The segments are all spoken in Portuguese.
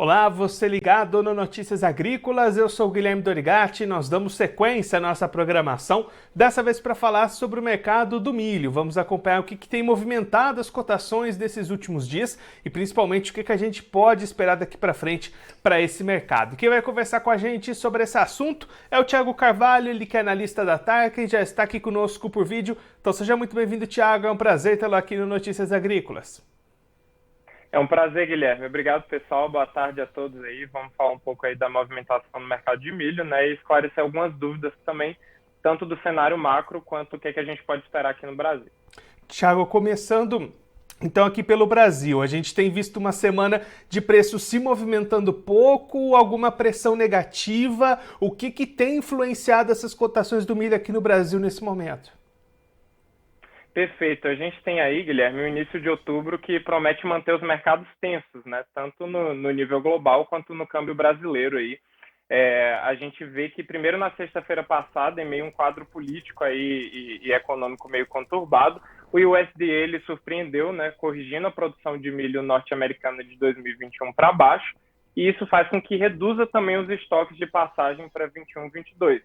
Olá, você ligado no Notícias Agrícolas, eu sou o Guilherme Dorigatti, nós damos sequência à nossa programação, dessa vez para falar sobre o mercado do milho. Vamos acompanhar o que tem movimentado as cotações desses últimos dias e principalmente o que a gente pode esperar daqui para frente para esse mercado. Quem vai conversar com a gente sobre esse assunto é o Thiago Carvalho, ele que é analista da Tarkin, já está aqui conosco por vídeo. Então seja muito bem-vindo, Thiago, é um prazer tê-lo aqui no Notícias Agrícolas. É um prazer, Guilherme. Obrigado, pessoal. Boa tarde a todos aí. Vamos falar um pouco aí da movimentação no mercado de milho, né? E esclarecer algumas dúvidas também, tanto do cenário macro quanto o que a gente pode esperar aqui no Brasil. Thiago, começando então aqui pelo Brasil, a gente tem visto uma semana de preços se movimentando pouco, alguma pressão negativa. O que tem influenciado essas cotações do milho aqui no Brasil nesse momento? Perfeito. A gente tem aí, Guilherme, o início de outubro que promete manter os mercados tensos, né? Tanto no nível global quanto no câmbio brasileiro aí. A gente vê que primeiro na sexta-feira passada, em meio a um quadro político aí e econômico meio conturbado, o USDA ele surpreendeu, né? Corrigindo a produção de milho norte-americana de 2021 para baixo, e isso faz com que reduza também os estoques de passagem para 21, 22.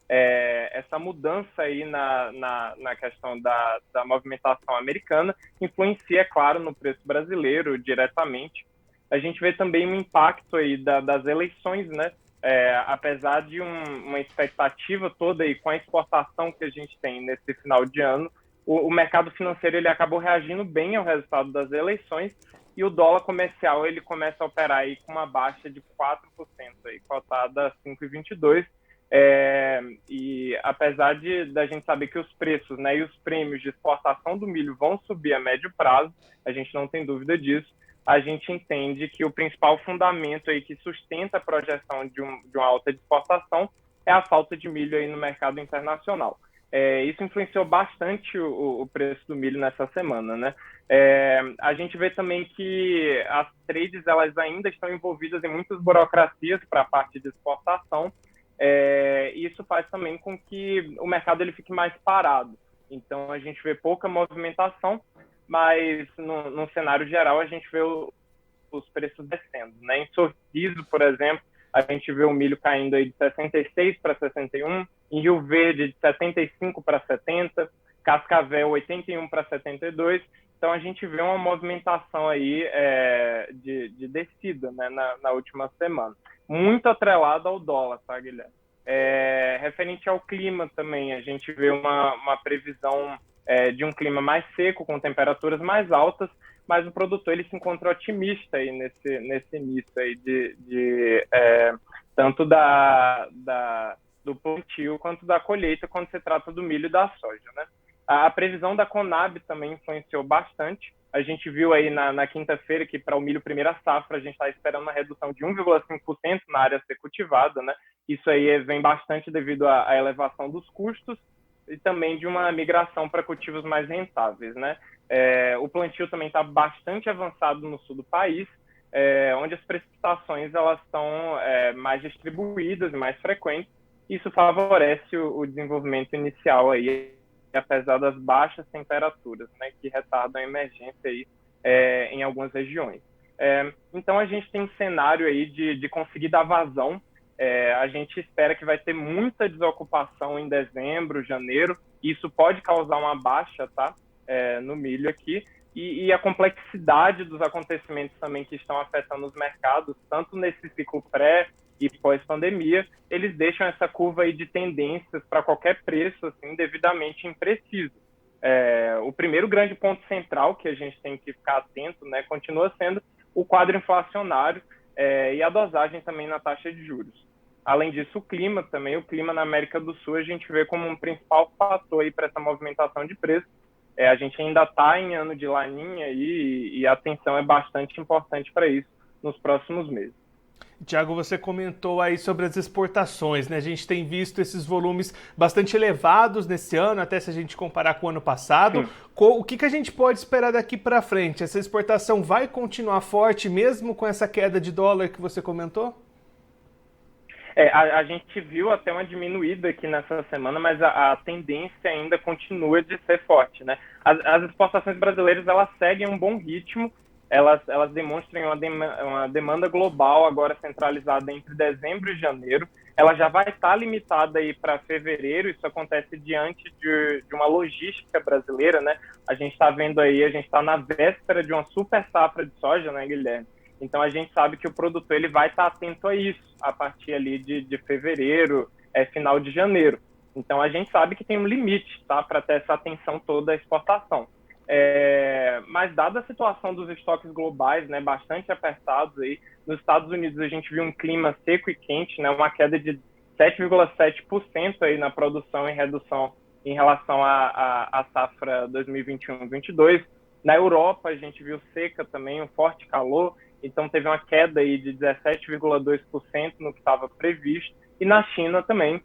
Essa mudança aí na questão da movimentação americana influencia, é claro, no preço brasileiro diretamente. A gente vê também um impacto aí das eleições, né? Apesar de uma expectativa toda aí com a exportação que a gente tem nesse final de ano, o mercado financeiro ele acabou reagindo bem ao resultado das eleições e o dólar comercial ele começa a operar aí com uma baixa de 4%, aí, cotada a 5,22. E apesar da gente saber que os preços, né, e os prêmios de exportação do milho vão subir a médio prazo, a gente não tem dúvida disso, a gente entende que o principal fundamento aí que sustenta a projeção de uma alta de exportação é a falta de milho aí no mercado internacional. Isso influenciou bastante o preço do milho nessa semana, né? A gente vê também que as trades elas ainda estão envolvidas em muitas burocracias para a parte de exportação. Isso faz também com que o mercado ele fique mais parado. Então, a gente vê pouca movimentação, mas no cenário geral, a gente vê os preços descendo, né? Em Sorriso, por exemplo, a gente vê o milho caindo aí de 66 para 61, em Rio Verde de 75 para 70, Cascavel 81 para 72. Então, a gente vê uma movimentação aí de descida, né, na última semana. Muito atrelado ao dólar, tá, Guilherme? Referente ao clima também, a gente vê uma previsão de um clima mais seco, com temperaturas mais altas, mas o produtor ele se encontra otimista aí nesse início aí tanto do plantio quanto da colheita, quando se trata do milho e da soja, né? A previsão da Conab também influenciou bastante. A gente viu aí na quinta-feira que para o milho primeira safra a gente está esperando uma redução de 1,5% na área a ser cultivada, né? Isso aí vem bastante devido à elevação dos custos e também de uma migração para cultivos mais rentáveis, né? O plantio também está bastante avançado no sul do país, onde as precipitações elas estão mais distribuídas e mais frequentes. Isso favorece o desenvolvimento inicial aí, apesar das baixas temperaturas, né, que retardam a emergência aí, em algumas regiões. Então, a gente tem um cenário aí de conseguir dar vazão. A gente espera que vai ter muita desocupação em dezembro, janeiro. Isso pode causar uma baixa, tá, no milho aqui. E a complexidade dos acontecimentos também que estão afetando os mercados, tanto nesse ciclo pré e pós-pandemia, eles deixam essa curva aí de tendências para qualquer preço assim, devidamente impreciso. O primeiro grande ponto central que a gente tem que ficar atento, né, continua sendo o quadro inflacionário e a dosagem também na taxa de juros. Além disso, o clima na América do Sul a gente vê como um principal fator aí para essa movimentação de preço. A gente ainda está em ano de laninha e a atenção é bastante importante para isso nos próximos meses. Tiago, você comentou aí sobre as exportações, né? A gente tem visto esses volumes bastante elevados nesse ano, até se a gente comparar com o ano passado. Sim. O que a gente pode esperar daqui para frente? Essa exportação vai continuar forte mesmo com essa queda de dólar que você comentou? A gente viu até uma diminuída aqui nessa semana, mas a tendência ainda continua de ser forte, né? As exportações brasileiras elas seguem um bom ritmo elas demonstram uma demanda global agora centralizada entre dezembro e janeiro. Ela já vai estar limitada aí para fevereiro. Isso acontece diante de uma logística brasileira, né? A gente está vendo aí, a gente está na véspera de uma super safra de soja, né, Guilherme? Então a gente sabe que o produtor ele vai estar atento a isso a partir ali de fevereiro, final de janeiro. Então a gente sabe que tem um limite, tá, para ter essa atenção toda à exportação. Mas dada a situação dos estoques globais, né, bastante apertados aí, nos Estados Unidos a gente viu um clima seco e quente, né, uma queda de 7,7% aí na produção em redução em relação à safra 2021-22. Na Europa a gente viu seca também, um forte calor, então teve uma queda aí de 17,2% no que estava previsto. E na China também,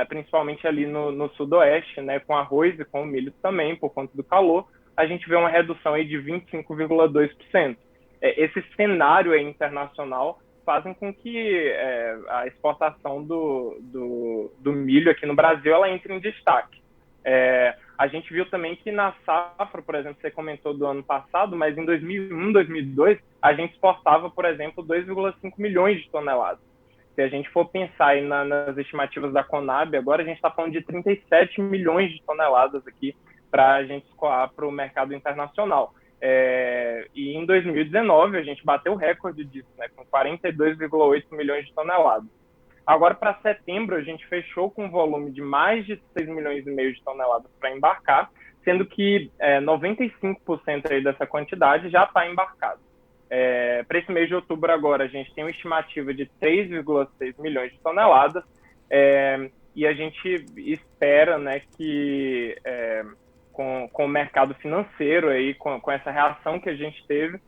principalmente ali no sudoeste, né, com arroz e com milho também, por conta do calor, a gente vê uma redução aí de 25,2%. Esse cenário aí internacional fazem com que a exportação do milho aqui no Brasil ela entre em destaque. A gente viu também que na safra, por exemplo, você comentou do ano passado, mas em 2001, 2002, a gente exportava, por exemplo, 2,5 milhões de toneladas. Se a gente for pensar aí nas estimativas da Conab, agora a gente está falando de 37 milhões de toneladas aqui para a gente escoar para o mercado internacional. E em 2019 a gente bateu o recorde disso, né, com 42,8 milhões de toneladas. Agora, para setembro, a gente fechou com um volume de mais de 6 milhões e meio de toneladas para embarcar, sendo que 95% aí dessa quantidade já está embarcado. Para esse mês de outubro agora, a gente tem uma estimativa de 3,6 milhões de toneladas, e a gente espera, né, que com o mercado financeiro, aí, com essa reação que a gente teve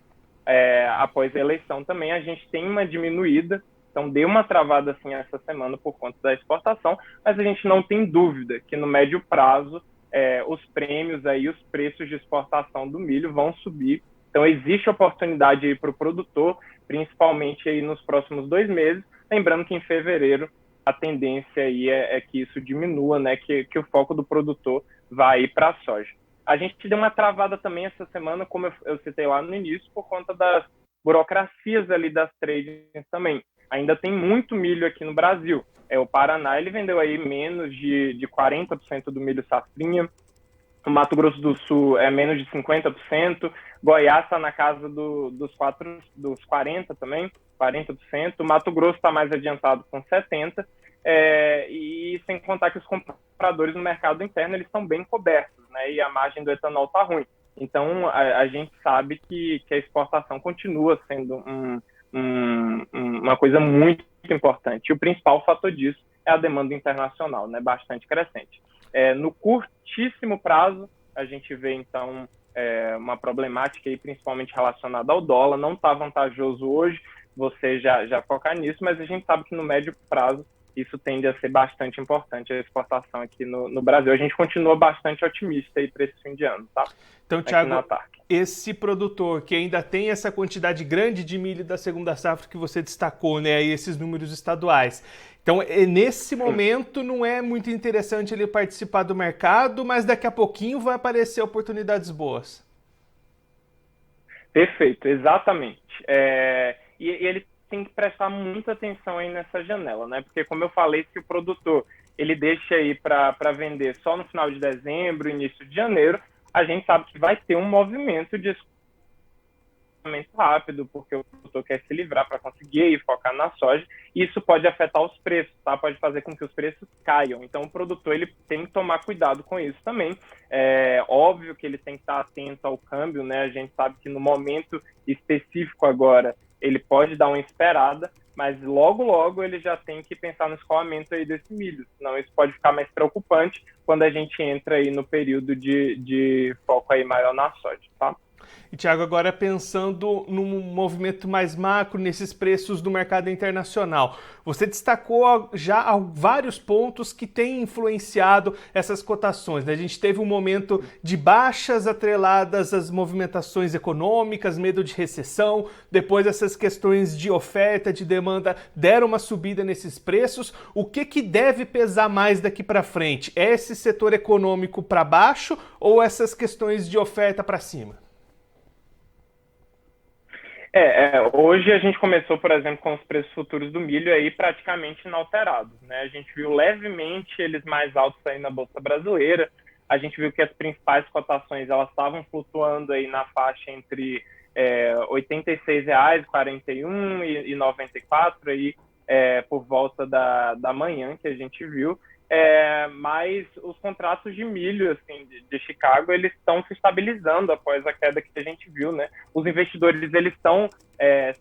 após a eleição também, a gente tem uma diminuída. Então, deu uma travada assim essa semana por conta da exportação, mas a gente não tem dúvida que no médio prazo os prêmios, aí, os preços de exportação do milho vão subir. Então, existe oportunidade para o produtor, principalmente aí nos próximos 2 meses. Lembrando que em fevereiro a tendência aí é que isso diminua, né? Que o foco do produtor vai para a soja. A gente deu uma travada também essa semana, como eu citei lá no início, por conta das burocracias ali das tradings também. Ainda tem muito milho aqui no Brasil. O Paraná ele vendeu aí menos de 40% do milho safrinha. O Mato Grosso do Sul é menos de 50%. Goiás está na casa dos 40% também, 40%. O Mato Grosso está mais adiantado com 70%. E sem contar que os compradores no mercado interno eles estão bem cobertos, né? E a margem do etanol está ruim. Então, a gente sabe que a exportação continua sendo uma coisa muito importante. E o principal fator disso é a demanda internacional, né, bastante crescente. No curtíssimo prazo, a gente vê, então, uma problemática aí, principalmente relacionada ao dólar. Não está vantajoso hoje você já focar nisso, mas a gente sabe que no médio prazo isso tende a ser bastante importante, a exportação aqui no Brasil. A gente continua bastante otimista aí para esse fim de ano, tá? Então, Thiago, esse produtor que ainda tem essa quantidade grande de milho da segunda safra que você destacou, né, e esses números estaduais. Então, nesse momento, não é muito interessante ele participar do mercado, mas daqui a pouquinho vai aparecer oportunidades boas. Perfeito, exatamente. E ele tem que prestar muita atenção aí nessa janela, né? Porque, como eu falei, se o produtor ele deixa aí para vender só no final de dezembro, início de janeiro, a gente sabe que vai ter um movimento de escoamento rápido, porque o produtor quer se livrar para conseguir ir focar na soja, e isso pode afetar os preços, tá? Pode fazer com que os preços caiam. Então, o produtor ele tem que tomar cuidado com isso também. É óbvio que ele tem que estar atento ao câmbio, né? A gente sabe que no momento específico agora, ele pode dar uma esperada, mas logo ele já tem que pensar no escoamento aí desse milho, senão isso pode ficar mais preocupante quando a gente entra aí no período de foco aí maior na soja, tá? E, Thiago, agora pensando num movimento mais macro, nesses preços do mercado internacional, você destacou já vários pontos que têm influenciado essas cotações, né? A gente teve um momento de baixas atreladas às movimentações econômicas, medo de recessão, depois essas questões de oferta, de demanda deram uma subida nesses preços. O que deve pesar mais daqui para frente? É esse setor econômico para baixo ou essas questões de oferta para cima? Hoje a gente começou, por exemplo, com os preços futuros do milho aí praticamente inalterados, né? A gente viu levemente eles mais altos aí na Bolsa Brasileira. A gente viu que as principais cotações elas estavam flutuando aí na faixa entre R$ 86,00, 41 e 94 aí por volta da manhã que a gente viu. Mas os contratos de milho assim, de Chicago eles estão se estabilizando após a queda que a gente viu, né? Os investidores eles estão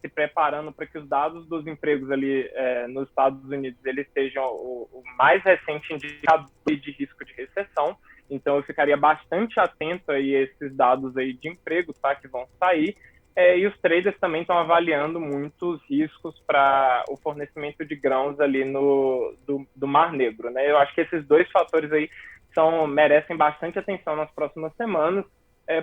se preparando para que os dados dos empregos ali nos Estados Unidos eles sejam o mais recente indicador de risco de recessão. Então eu ficaria bastante atento aí a esses dados aí de emprego, tá, que vão sair. E os traders também estão avaliando muitos riscos para o fornecimento de grãos ali do Mar Negro, né? Eu acho que esses dois fatores aí merecem bastante atenção nas próximas semanas.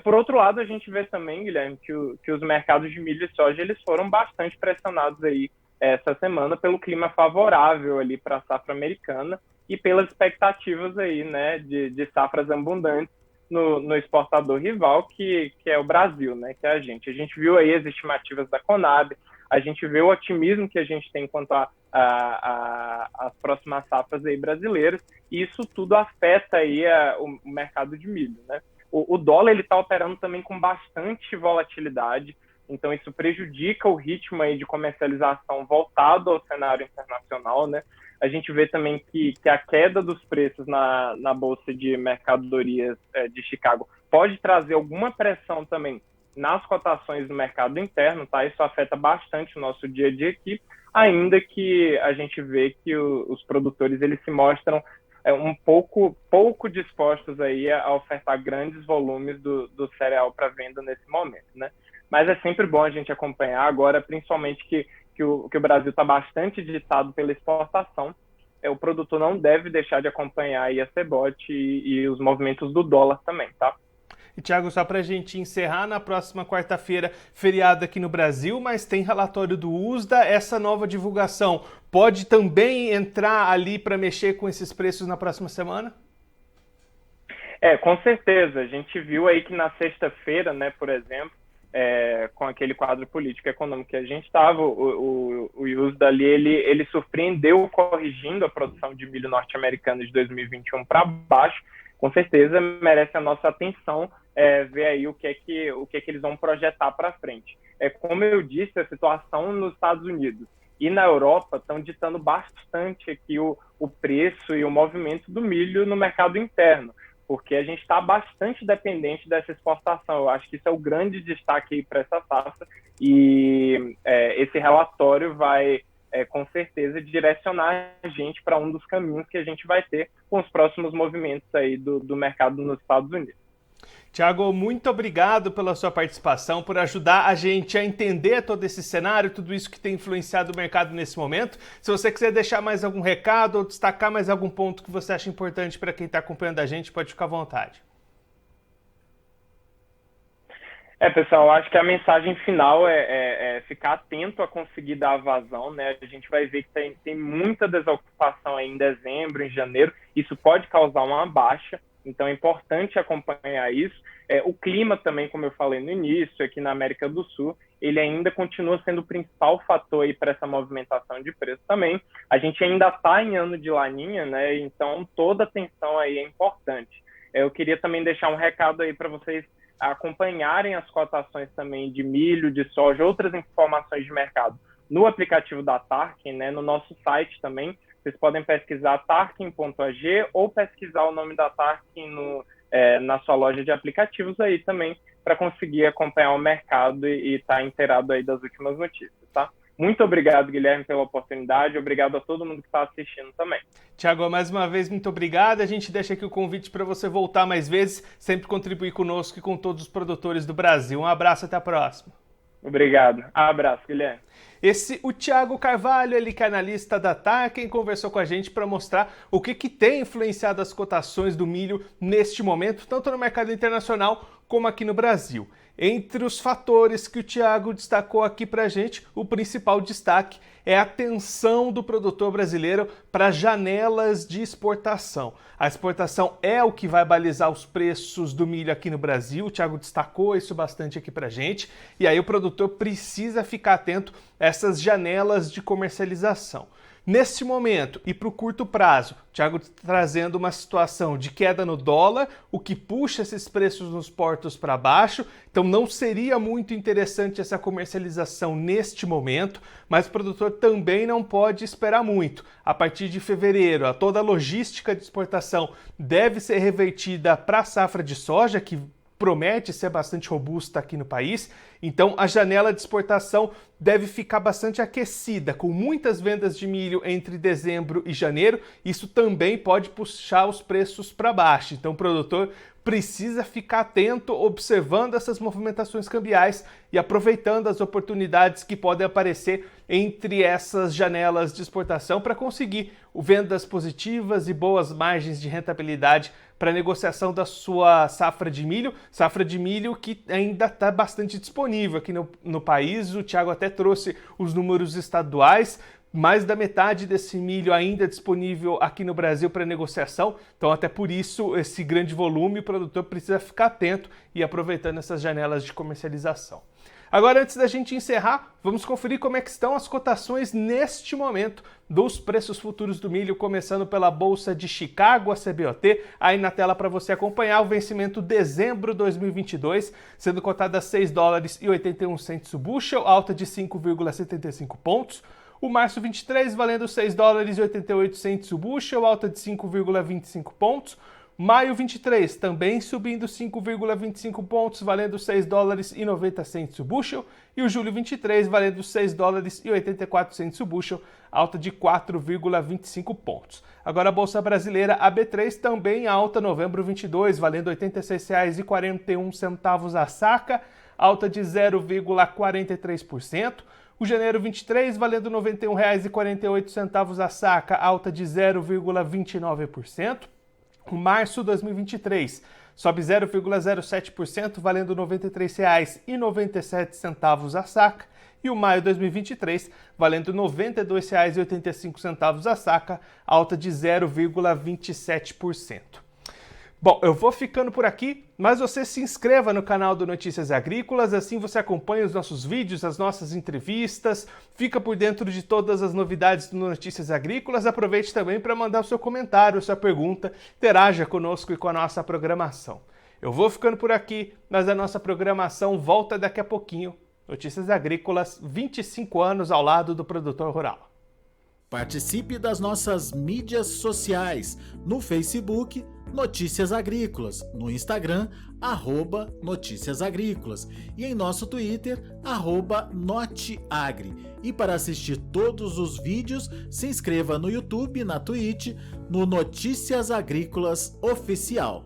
Por outro lado, a gente vê também, Guilherme, que os mercados de milho e soja eles foram bastante pressionados aí essa semana pelo clima favorável ali para a safra americana e pelas expectativas aí, né, de safras abundantes no exportador rival, que é o Brasil, né, que é a gente. A gente viu aí as estimativas da Conab, a gente vê o otimismo que a gente tem quanto às próximas safras aí brasileiras, e isso tudo afeta aí o mercado de milho, né. O dólar ele está operando também com bastante volatilidade, então isso prejudica o ritmo aí de comercialização voltado ao cenário internacional, né. A gente vê também que a queda dos preços na Bolsa de Mercadorias de Chicago pode trazer alguma pressão também nas cotações do mercado interno, tá? Isso afeta bastante o nosso dia a dia aqui, ainda que a gente vê que os produtores eles se mostram um pouco dispostos aí a ofertar grandes volumes do cereal para venda nesse momento, né? Mas é sempre bom a gente acompanhar agora, principalmente que o Brasil está bastante ditado pela exportação. O produtor não deve deixar de acompanhar aí a CBOT e os movimentos do dólar também, tá? E, Thiago, só para a gente encerrar, na próxima quarta-feira, feriado aqui no Brasil, mas tem relatório do USDA. Essa nova divulgação pode também entrar ali para mexer com esses preços na próxima semana? Com certeza. A gente viu aí que na sexta-feira, né, por exemplo, com aquele quadro político e econômico que a gente estava, o USDA ali, ele surpreendeu corrigindo a produção de milho norte-americano de 2021 para baixo. Com certeza merece a nossa atenção ver aí o que é que eles vão projetar para frente. Como eu disse, a situação nos Estados Unidos e na Europa estão ditando bastante aqui o preço e o movimento do milho no mercado interno, porque a gente está bastante dependente dessa exportação. Eu acho que isso é o grande destaque para essa safra e esse relatório vai, com certeza, direcionar a gente para um dos caminhos que a gente vai ter com os próximos movimentos aí do mercado nos Estados Unidos. Thiago, muito obrigado pela sua participação, por ajudar a gente a entender todo esse cenário, tudo isso que tem influenciado o mercado nesse momento. Se você quiser deixar mais algum recado ou destacar mais algum ponto que você acha importante para quem está acompanhando a gente, pode ficar à vontade. Pessoal, acho que a mensagem final é ficar atento a conseguir dar a vazão, né? A gente vai ver que tem muita desocupação aí em dezembro, em janeiro, isso pode causar uma baixa. Então é importante acompanhar isso. O clima também, como eu falei no início, aqui na América do Sul, ele ainda continua sendo o principal fator aí para essa movimentação de preço também. A gente ainda está em ano de laninha, né? Então toda atenção aí é importante. Eu queria também deixar um recado aí para vocês acompanharem as cotações também de milho, de soja, outras informações de mercado no aplicativo da Tarkin, né? No nosso site também. Vocês podem pesquisar Tarkin.ag ou pesquisar o nome da Tarkin na sua loja de aplicativos aí também, para conseguir acompanhar o mercado e estar inteirado aí das últimas notícias, tá? Muito obrigado, Guilherme, pela oportunidade. Obrigado a todo mundo que está assistindo também. Thiago, mais uma vez, muito obrigado. A gente deixa aqui o convite para você voltar mais vezes, sempre contribuir conosco e com todos os produtores do Brasil. Um abraço, até a próxima. Obrigado. Abraço, Guilherme. O Thiago Carvalho, ele que é analista da Tarkin, conversou com a gente para mostrar o que tem influenciado as cotações do milho neste momento, tanto no mercado internacional como aqui no Brasil. Entre os fatores que o Thiago destacou aqui para a gente, o principal destaque é a atenção do produtor brasileiro para janelas de exportação. A exportação é o que vai balizar os preços do milho aqui no Brasil, o Thiago destacou isso bastante aqui para a gente, e aí o produtor precisa ficar atento a essas janelas de comercialização. Neste momento e para o curto prazo, o Thiago trazendo uma situação de queda no dólar, o que puxa esses preços nos portos para baixo, então não seria muito interessante essa comercialização neste momento, mas o produtor também não pode esperar muito. A partir de fevereiro, toda a logística de exportação deve ser revertida para a safra de soja, que promete ser bastante robusta aqui no país, então a janela de exportação deve ficar bastante aquecida, com muitas vendas de milho entre dezembro e janeiro. Isso também pode puxar os preços para baixo, então o produtor precisa ficar atento, observando essas movimentações cambiais e aproveitando as oportunidades que podem aparecer entre essas janelas de exportação para conseguir vendas positivas e boas margens de rentabilidade para a negociação da sua safra de milho que ainda está bastante disponível aqui no país. O Thiago até trouxe os números estaduais, mais da metade desse milho ainda disponível aqui no Brasil para negociação, então até por isso esse grande volume o produtor precisa ficar atento e aproveitando essas janelas de comercialização. Agora, antes da gente encerrar, vamos conferir como é que estão as cotações neste momento dos preços futuros do milho, começando pela Bolsa de Chicago, a CBOT, aí na tela para você acompanhar o vencimento dezembro 2022, sendo cotada a $6,81 o bushel, alta de 5,75 pontos. O março 23 valendo $6,88 o bushel, alta de 5,25 pontos. Maio 23 também subindo 5,25 pontos, valendo $6,90 o bushel. E o julho 23 valendo $6,84 o bushel, alta de 4,25 pontos. Agora a Bolsa Brasileira, a B3, também alta novembro 22, valendo R$ 86,41 a saca, alta de 0,43%. O janeiro 23 valendo R$ 91,48 a saca, alta de 0,29%. O março 2023 sobe 0,07%, valendo R$ 93,97 a saca. E o maio 2023 valendo R$ 92,85 a saca, alta de 0,27%. Bom, eu vou ficando por aqui, mas você se inscreva no canal do Notícias Agrícolas, assim você acompanha os nossos vídeos, as nossas entrevistas, fica por dentro de todas as novidades do Notícias Agrícolas. Aproveite também para mandar o seu comentário, a sua pergunta, interaja conosco e com a nossa programação. Eu vou ficando por aqui, mas a nossa programação volta daqui a pouquinho. Notícias Agrícolas, 25 anos ao lado do produtor rural. Participe das nossas mídias sociais, no Facebook, Notícias Agrícolas, no Instagram, @Notícias Agrícolas e em nosso Twitter, @Noteagri. E para assistir todos os vídeos, se inscreva no YouTube, na Twitch, no Notícias Agrícolas Oficial.